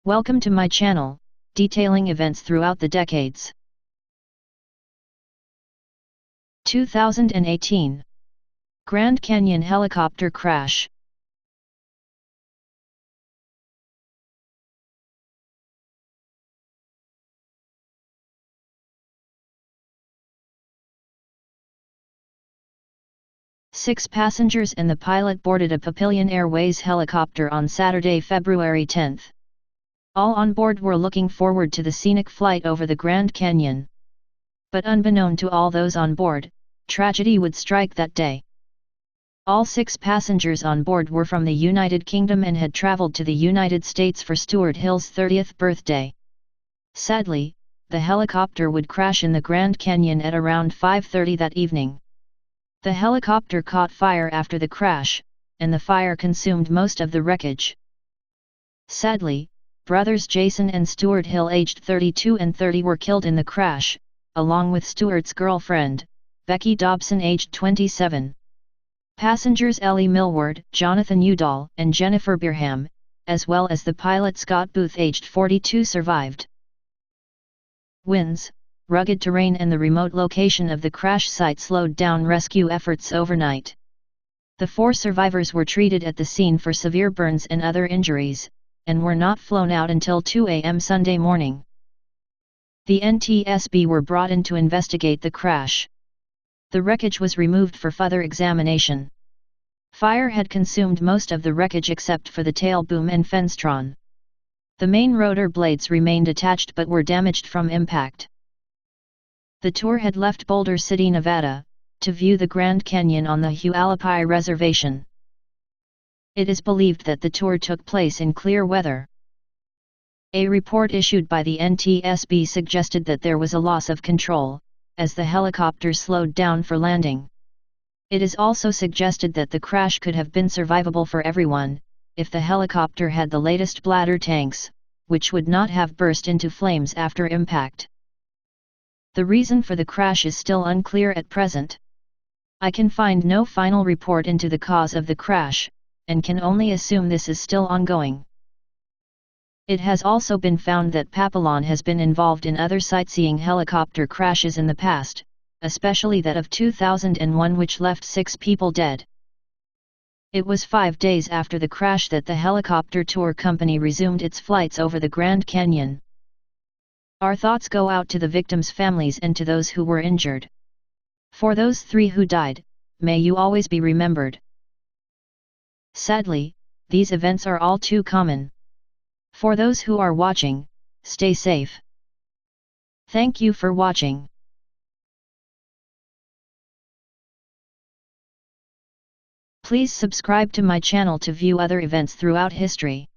Welcome to my channel, detailing events throughout the decades. 2018 Grand Canyon helicopter crash. Six passengers and the pilot boarded a Papillion Airways helicopter on Saturday, February 10. All on board were looking forward to the scenic flight over the Grand Canyon. But unbeknown to all those on board, tragedy would strike that day. All six passengers on board were from the United Kingdom and had traveled to the United States for Stuart Hill's 30th birthday. Sadly, the helicopter would crash in the Grand Canyon at around 5:30 that evening. The helicopter caught fire after the crash, and the fire consumed most of the wreckage. Sadly, brothers Jason and Stuart Hill, aged 32 and 30, were killed in the crash, along with Stuart's girlfriend, Becky Dobson, aged 27. Passengers Ellie Millward, Jonathan Udall, and Jennifer Beerham, as well as the pilot Scott Booth, aged 42, survived. Winds, rugged terrain and the remote location of the crash site slowed down rescue efforts overnight. The four survivors were treated at the scene for severe burns and other injuries, and were not flown out until 2 a.m. Sunday morning. The NTSB were brought in to investigate the crash. The wreckage was removed for further examination. Fire had consumed most of the wreckage except for the tail boom and fenstron. The main rotor blades remained attached but were damaged from impact. The tour had left Boulder City, Nevada, to view the Grand Canyon on the Hualapai Reservation. It is believed that the tour took place in clear weather. A report issued by the NTSB suggested that there was a loss of control, as the helicopter slowed down for landing. It is also suggested that the crash could have been survivable for everyone, if the helicopter had the latest bladder tanks, which would not have burst into flames after impact. The reason for the crash is still unclear at present. I can find no final report into the cause of the crash, and can only assume this is still ongoing. It has also been found that Papillon has been involved in other sightseeing helicopter crashes in the past, especially that of 2001, which left 6 people dead. It was 5 days after the crash that the helicopter tour company resumed its flights over the Grand Canyon. Our thoughts go out to the victims' families and to those who were injured. For those 3 who died, may you always be remembered. Sadly, these events are all too common. For those who are watching, stay safe. Thank you for watching. Please subscribe to my channel to view other events throughout history.